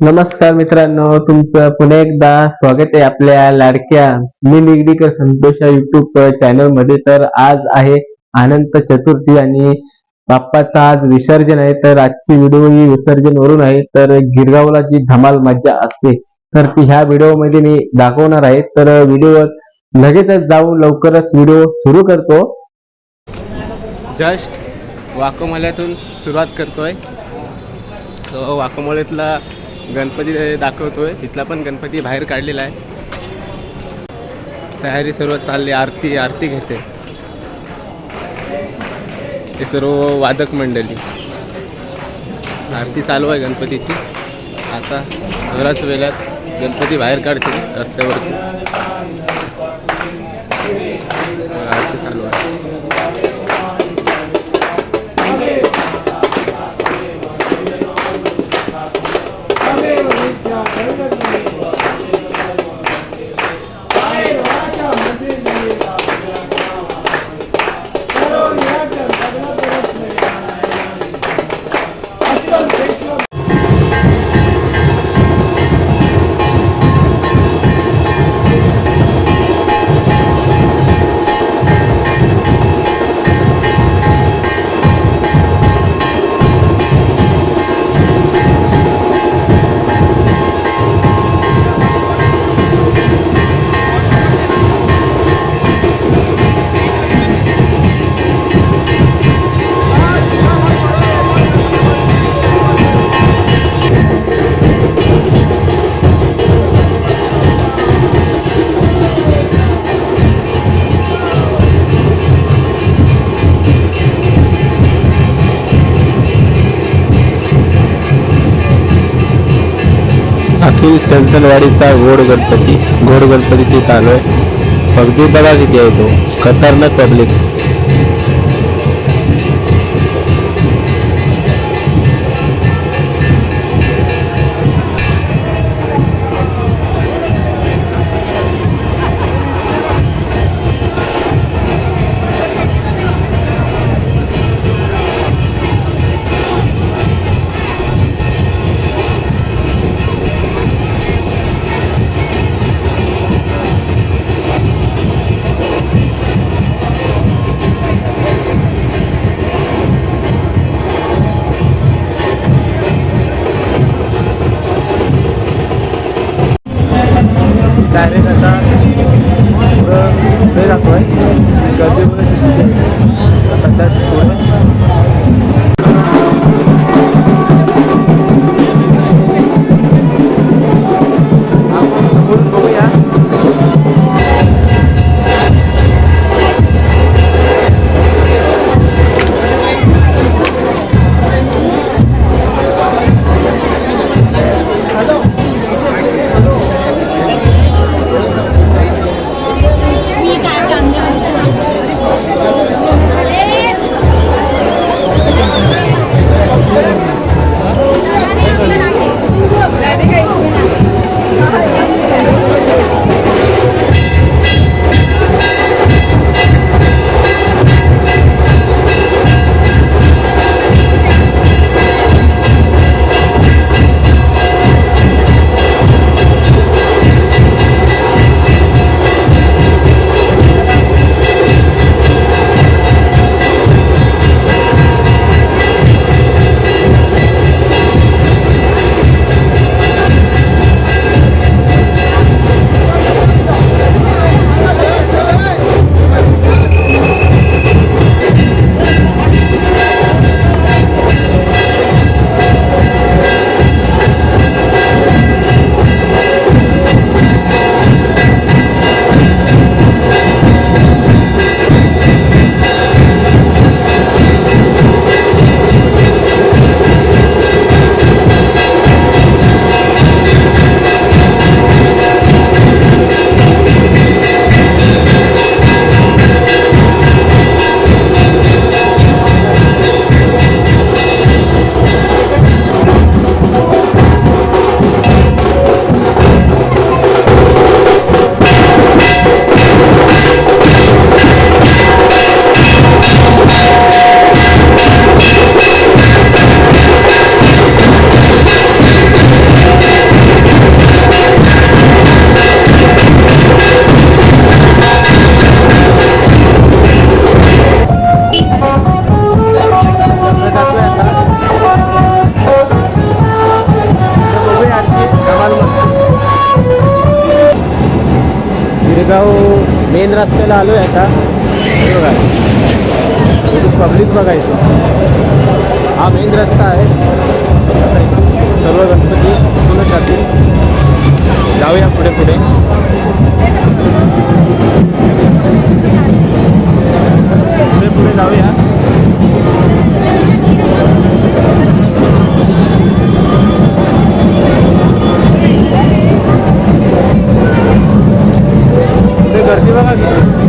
नमस्कार मित्रांनो, तुमचं पुन्हा एकदा स्वागत आहे आपल्या लाडक्या मी निगडीकर संतोष या युट्यूब चॅनल मध्ये. तर आज आहे अनंत चतुर्थी आणि बाप्पाचं आज विसर्जन आहे. तर आजची व्हिडिओ ही विसर्जन वरून आहे. तर गिरगावला जी धमाल मज्जा असते तर ती ह्या व्हिडिओ मध्ये मी दाखवणार आहे. तर व्हिडिओ लगेचच जाऊन लवकरच व्हिडिओ सुरू करतो. जस्ट वाकोमल्यातून सुरुवात करतोय. तो वाकोमल्यातला गणपती दाखवतोय. इथला पण गणपती बाहेर काढलेला आहे. तयारी सर्व चालली. आरती घेते. हे सर्व वादक मंडळी. आरती चालू आहे गणपतीची. आता बऱ्याच वेळात गणपती बाहेर काढते रस्त्यावरती. आरती चालू आहे. अखिल चंचलवाडीचा घोड गणपती चालू आहे. अगदी बघा किती आहे तो खतरनाक पब्लिक. वडगाव मेन रस्त्याला आलो आहे आता. हे बघा इथून पब्लिक बघायचं. हा मेन रस्ता आहे. आता इथून सर्व गणपती इथूनच जातील. जाऊया पुढे पुढे. पुढे पुढे जाऊया. पुढे गर्दी बघा किती.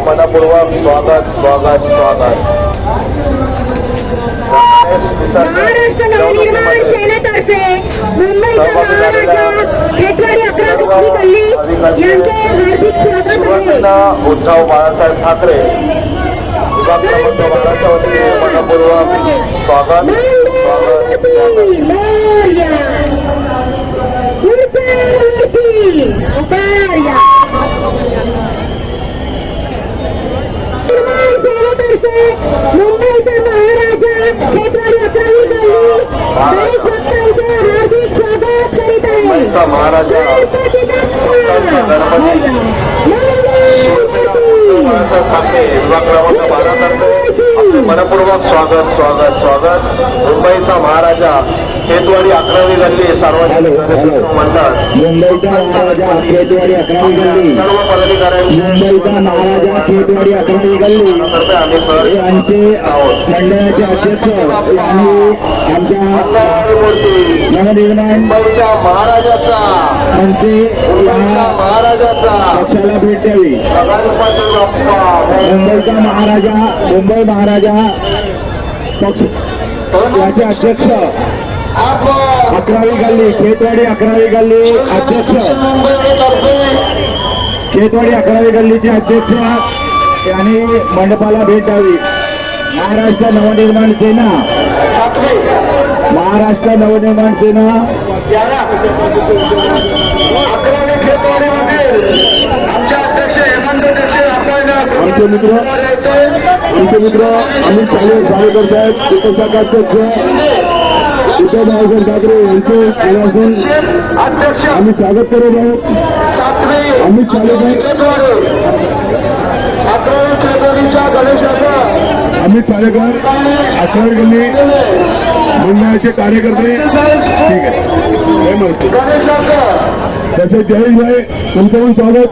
मनपूर्वक स्वागत स्वागत स्वागत. महाराष्ट्र नवनिर्माण सेनेतर्फे मुंबईचा महाराजा खेतवाडी 11 गल्ली यांचे हार्दिक स्वागत आहे. शिवसेना उद्धव बाळासाहेब ठाकरे विभाग क्रमांक 12च्या वतीने मनपूर्वक स्वागत स्वागत मुंबईचा महाराजा खेतवाडी 11 गल्ली भक्तांचे हार्दिक स्वागत करीत आहे. मुंबईचा महाराजा बाळासाहेब ठाकरे विभाग क्रमांक 12तर्फे मनपूर्वक स्वागत स्वागत स्वागत. मुंबईचा महाराजा खेतवाडी 11वी गल्ली सार्वजनिक मंडळ मुंबईचा महाराजा खेतवाडी 11वी गल्ली सर्व पदाधिकाऱ्यांचे मुंबईचा महाराजा खेतवाडी 11वी गल्ली तर्फे आम्ही सर यांचे मंडळाचे अध्यक्ष यांनी आमच्या मूर्ती नवनिर्माण मुंबईच्या महाराजाचा यांचे मुंबईच्या महाराजाचा पक्षाला भेट द्यावी. गणपती बाप्पा मुंबईचा महाराजा मुंबई महाराजा पक्ष याचे अध्यक्ष 11वी गल्ली खेतवाडी 11वी गल्ली अध्यक्ष खेतवाडी 11वी गल्लीचे अध्यक्ष यांनी मंडपाला भेट द्यावी. महाराष्ट्र नवनिर्माण सेना महाराष्ट्र नवनिर्माण सेना आमचे मित्र अमित साळेकर साहेब उपशाखाध्यक्ष उद्धव बाळासाहेब ठाकरे यांचे अध्यक्ष आम्ही स्वागत करत आहोत. अमित साळेकर अकरावी फेब्रुवारीच्या गणेशाचा अमित सालेकर, अकरावी गल्ली मंडळाचे कार्यकर्ते. ठीक आहे, हे म्हणतो. तसेच जयेशभाई, तुमचं पण स्वागत.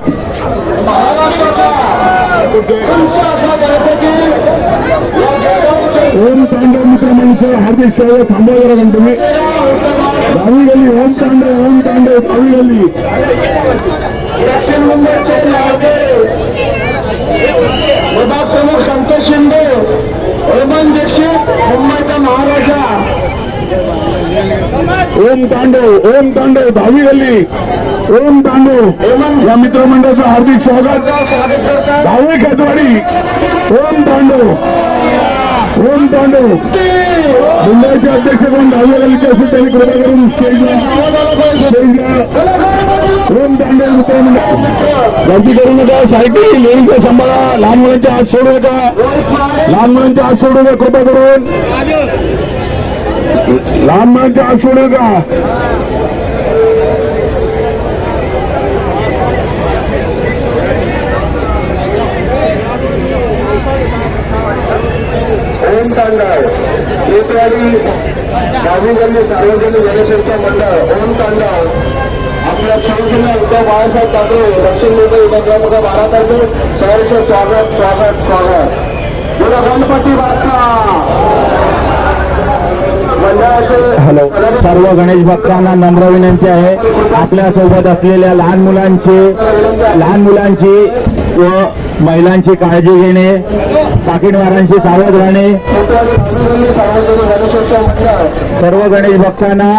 ओम तांडव मित्र मंच हार्दिक स्वागत. थांबवा जरा पण तुम्ही. दहावी गल्ली ओम तांडव दहावी गल्ली. दक्षिण मुंबईचे विभाग प्रमुख संतोष शिंदे, हेमंत दीक्षित, मुंबईचा महाराजा. ओम तांडव दहावी गल्ली. ओम तांडव या मित्रमंडळाचं हार्दिक स्वागत. दहावी खेतवाडी. ओम तांडव मुंबईचे अध्यक्ष कोण दहावी गल्लीचे असेल त्यांनी कृपा करून स्टेजला ओम तांडव मित्रमंडळ गर्दी करू नका. सायकल लेडीजचा सांभाळा. लहान मुलांच्या हात सोडू नका. कृपा करून लहान मुलांच्या हात सोडू नका. ओम तांडव येतवाडी दहावी गल्ली सार्वजनिक जनसंख्या मंडळ ओम तांडव आपल्या शिवसेना उद्धव बाळासाहेब ठाकरे दक्षिण मुंबई विभाग क्रमांक 12 तर्फे सहर्ष स्वागत. बोला गणपती बाप्पा. हॅलो, सर्व गणेश भक्तांना नम्र विनंती आहे. आपल्या सोबत असलेल्या लहान मुलांची व महिलांची काळजी घेणे, पाकिटवारांशी सावध राहणे. सर्व गणेश भक्तांना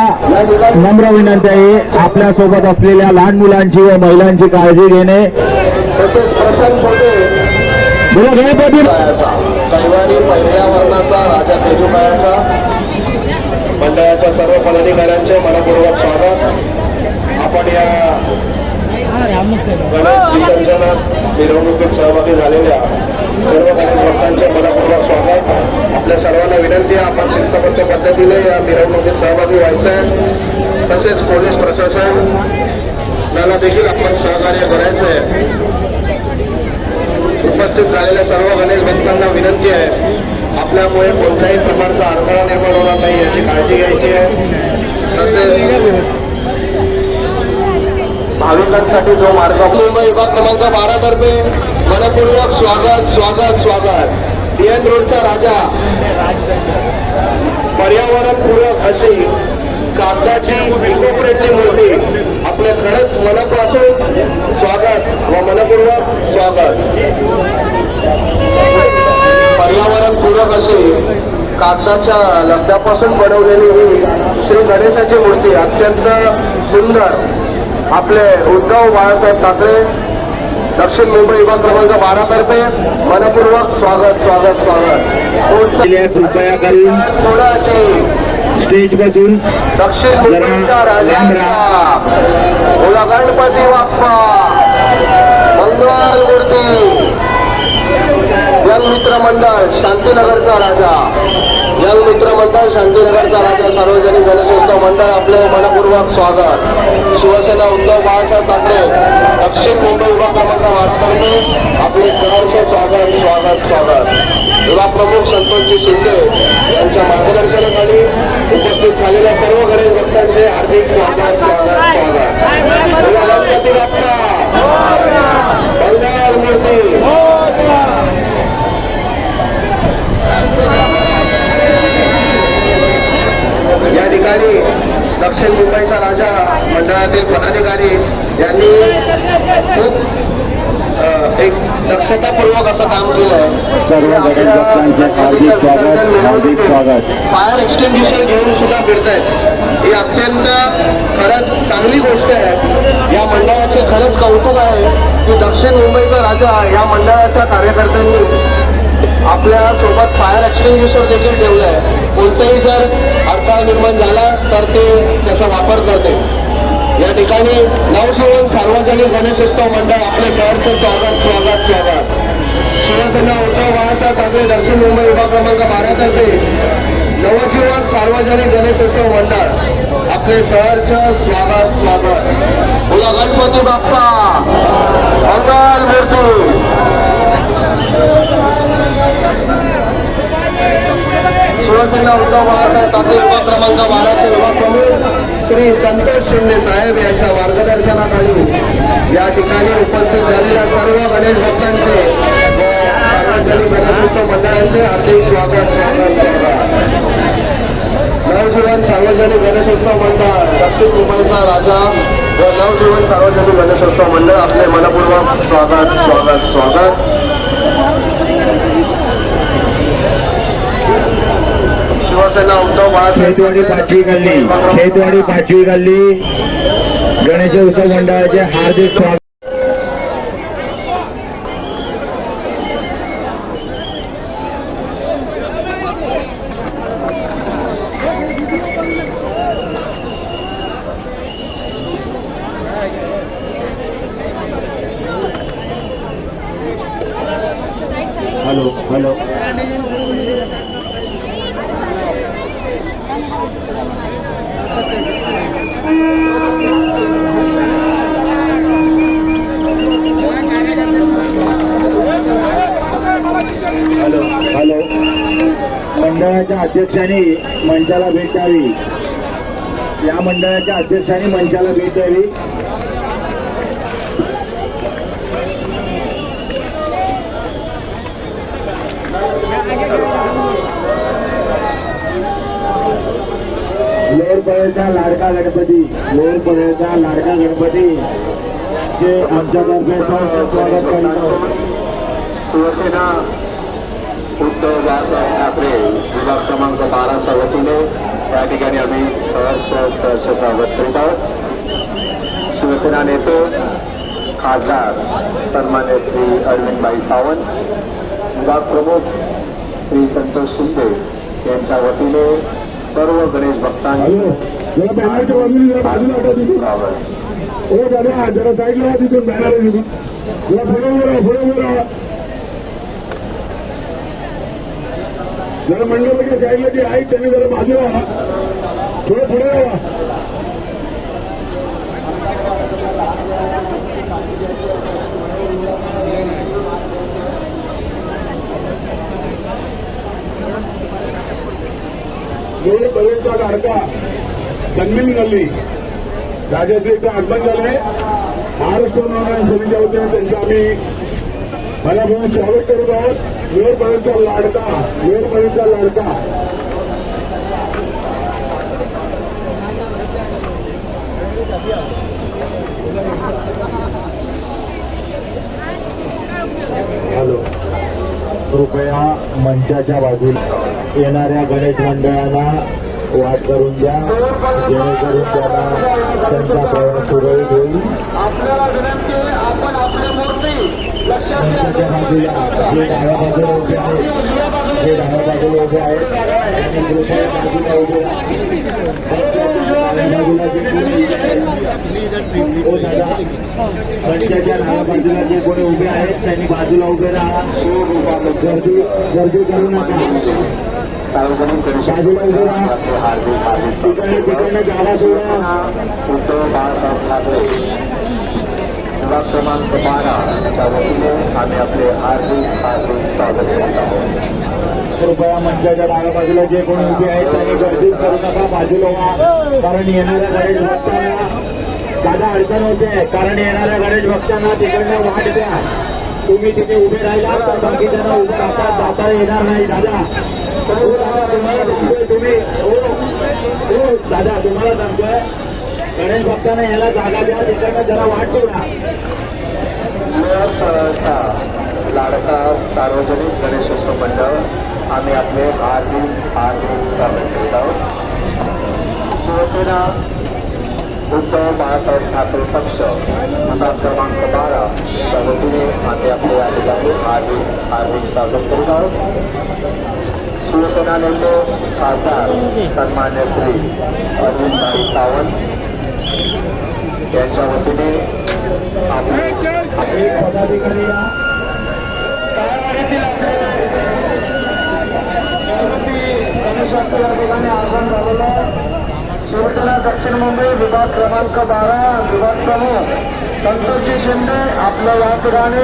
नम्र विनंती आहे. आपल्या सोबत असलेल्या लहान मुलांची व महिलांची काळजी घेणे. बोला गणपती. कैवारी पर्यावरणाचा राजा तेजूबाईचा मंडळाच्या सर्व पदाधिकाऱ्यांचे मनपूर्वक स्वागत. आपण या गणेश विसर्जनात मिरवणुकीत सहभागी झालेल्या सर्व गणेश भक्तांचे मनपूर्वक स्वागत. आपल्या सर्वांना विनंती आहे, आपण शिस्तबद्ध पद्धतीने या मिरवणुकीत सहभागी व्हायचं आहे. तसेच पोलीस प्रशासनाला देखील आपण सहकार्य करायचं आहे. उपस्थित झालेल्या सर्व गणेश भक्तांना विनंती आहे, आपल्यामुळे कोणत्याही प्रकारचा अडथळा निर्माण होणार नाही याची काळजी घ्यायची आहे. तसेच भाविकांसाठी जो मार्ग मुंबई विभाग क्रमांक 12 तर्फे मनपूर्वक स्वागत. DN रोडचा राजा पर्यावरणपूरक अशी कागदाची इको फ्रेंडली मूर्ती आपले खरंच मनापासून स्वागत व मनपूर्वक स्वागत. पर्यावरणपूरक अशी कागदाच्या लगद्यापासून बनवलेली ही श्री गणेशाची मूर्ती अत्यंत सुंदर आपले उद्धव बाळासाहेब ठाकरे दक्षिण मुंबई विभाग क्रमांक 12 तर्फे मनपूर्वक स्वागत. कृपया करून स्टेज पासून दक्षिण मुंबईचा राजा बोला गणपती बाप्पा. मंगल मूर्ती. यंग मित्र मंडळ शांतीनगरचा राजा सार्वजनिक गणेशोत्सव मंडळ आपले मनपूर्वक स्वागत. शिवसेना उद्धव बाळासाहेब ठाकरे दक्षिण मुंबई विभाग क्रमांक 12 तर्फे आपले सहर्ष स्वागत. विभाग प्रमुख संतोषजी शिंदे यांच्या मार्गदर्शनाखाली उपस्थित झालेल्या सर्व गणेश भक्तांचे हार्दिक स्वागत. गणपती बाप्पा. मंगल मूर्ती. या ठिकाणी दक्षिण मुंबईचा राजा मंडळातील पदाधिकारी यांनी खूप एक दक्षतापूर्वक असं काम केलंय. फायर एक्सटिंग्विशर घेऊन सुद्धा फिरतायत. ही अत्यंत खरंच चांगली गोष्ट आहे. या मंडळाचे खरंच कौतुक आहे की दक्षिण मुंबईचा राजा या मंडळाच्या कार्यकर्त्यांनी आपल्या सोबत फायर एक्सटिंग्विशर देखील ठेवलंय. कोणताही जर अडथळा निर्माण झाला तर ते त्याचा वापर करते. या ठिकाणी नवजीवन सार्वजनिक गणेशोत्सव मंडळ आपले सहर्ष स्वागत. शिवसेना उद्धव बाळासाहेब ठाकरे दक्षिण मुंबई विभाग क्रमांक 12 तर्फे नवजीवन सार्वजनिक गणेशोत्सव मंडळ आपले सहर्ष स्वागत. बोला गणपती बाप्पा. मंगल मूर्ती. शिवसेना उद्धव बाळासाहेब ठाकरे विभाग क्रमांक 12चे विभाग प्रमुख श्री संतोष शिंदे साहेब यांच्या मार्गदर्शनाखाली या ठिकाणी उपस्थित झालेल्या सर्व गणेश भक्तांचे व सार्वजनिक गणेशोत्सव मंडळांचे हार्दिक स्वागत स्वागत स्वागत. नवजीवन सार्वजनिक गणेशोत्सव मंडळ दक्षिण मुंबईचा राजा व नवजीवन सार्वजनिक गणेशोत्सव मंडळ आपले मनपूर्वक स्वागत स्वागत स्वागत. शिवसेना उद्धव बाळासाहेब शेतवाडी पाचवी गल्ली गणेशोत्सव मंडळाचे हार्दिक स्वागत. हॅलो हॅलो हॅलो हॅलो मंडळाच्या अध्यक्षांनी मंचाला भेट द्यावी. या मंडळाच्या अध्यक्षांनी मंचाला भेट द्यावी. लोरपळेचा लाडका गणपती जे आमच्यातर्फे स्वागत करीत आहोत. शिवसेना उद्धव बाळासाहेब ठाकरे विभाग क्रमांक 12च्या वतीने या ठिकाणी आम्ही सहर्ष स्वागत करीत आहोत. शिवसेना नेते खासदार सन्मान्य श्री अरविंदभाई सावंत, विभाग प्रमुख श्री संतोष शिंदे यांच्या वतीने सर्व गणेश भक्तांचे जरा बॅनरच्या बाजूला स्वागत. हो दादा जरा साईडला तिथून बॅनर जरा पुढे जरा मंडळाच्या साईडला जे आहेत त्यांनी जरा बाजूला थोडं पुढे यावा. लोणपर्यंतचा लाडका जन्मीन गल्ली राजाश्रीचं आगमन झालंय. महाराष्ट्र नवनारायण समितीच्या वतीने त्यांचं आम्ही मनापासून स्वागत करत आहोत. लोणपर्यंतचा लाडका हॅलो कृपया मंचाच्या बाजूला येणाऱ्या गणेश मंडळांना वाट करून द्या, जेणेकरून त्यांना त्यांचा प्रवास सुरळीत होईल. आपल्याला विनंती आहे, आपण आपली मूर्ती लक्षात मंचाच्या बाजूला जे डाव्या बाजूला उभे आहेत त्यांनी कृपया बाजूला उभे हो दादा, मंचाच्या डाव्या बाजूला जे कोणी उभे आहेत त्यांनी बाजूला उभे राहा. गर्दी करू नका. सार्वजनिक बाजूला उभे राहा. तिकडे जागा सोडा. उद्धव बाळासाहेब ठाकरे विभाग क्रमांक 12च्या वतीने आम्ही आपले हार्दिक स्वागत करत आहोत. कृपया मंचाच्या डाव्या बाजूला जे कोणी उभे आहेत त्यांनी गर्दी करू नका, बाजूला व्हा. कारण येणाऱ्या गणेश भक्तांना दादा अडचण होते. कारण येणाऱ्या गणेश भक्तांना तिकडनं वाट द्या. तुम्ही तिथे उभे राहिला तर बाकीच्यांना उभे जाता येणार नाही. दादा तुम्हाला सांगतोय, तुम्ही हो दादा तुम्हाला सांगतोय, गणेश भक्तांना याला जागा द्या. तिकडनं जरा वाट सोडा. लोणपर्यंतचा लाडका सार्वजनिक गणेशोत्सव मंडळ आम्ही आपले हार्दिक स्वागत करीत आहोत. शिवसेना उद्धव बाळासाहेब ठाकरे पक्ष विभाग क्रमांक 12च्या वतीने आम्ही आपले या ठिकाणी हार्दिक स्वागत करीत आहोत. शिवसेना नेते खासदार सन्मान्य श्री अरविंदभाई सावंत यांच्या वतीने आपले पदाधिकारी गणेशाचं या ठिकाणी आगमन झालेलं आहे. शिवसेना दक्षिण मुंबई विभाग क्रमांक 12 विभाग प्रमुख संतोषजी शिंदे आपलं या ठिकाणी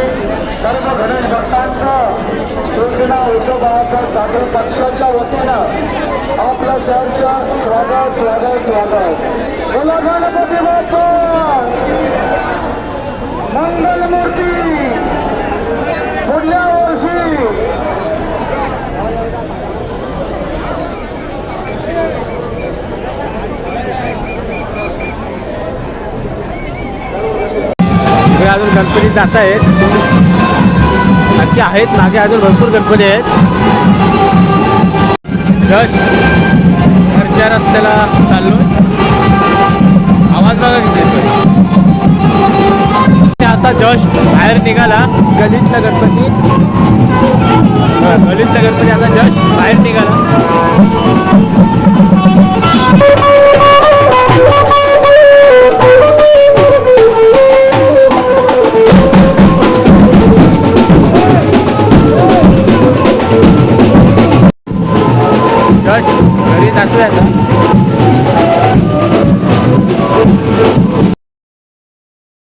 सर्व गणेश भक्तांचं शिवसेना उद्धव बाळासाहेब ठाकरे पक्षाच्या वतीनं आपलं सहर्ष स्वागत स्वागत स्वागत. बोला गणपती बाप्पा मंगलमूर्ती पुढल्या वर्षी. अजून गणपती जात आहेत, नक्की आहेत मागे अजून भरपूर गणपती आहेत. जस्ट घरच्या रस्त्याला चाललो, आवाज बघा किती येतोय. आता जस्ट बाहेर निघाला गलितला गणपती, गलितला गणपती आता जस्ट बाहेर निघाला. घरी जातोय आता.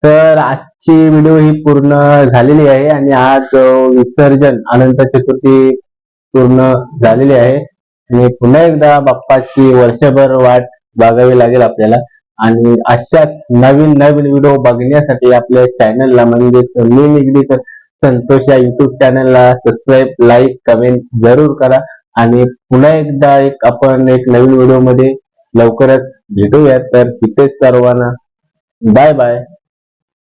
तर आजची व्हिडिओ ही पूर्ण झालेली आहे आणि आज विसर्जन अनंत चतुर्थी पूर्ण झालेली आहे आणि पुन्हा एकदा बाप्पाची वर्षभर वाट बघावी लागेल आपल्याला. आणि अशाच नवीन नवीन व्हिडिओ बघण्यासाठी आपल्या चॅनलला म्हणजेच मी निगडीकर संतोष या युट्यूब चॅनलला सबस्क्राईब, लाईक, कमेंट जरूर करा. आणि पुन्हा एकदा आपण एक नवीन व्हिडिओ मध्ये लवकरच भेटूया. तर तिथेच सर्वांना बाय बाय.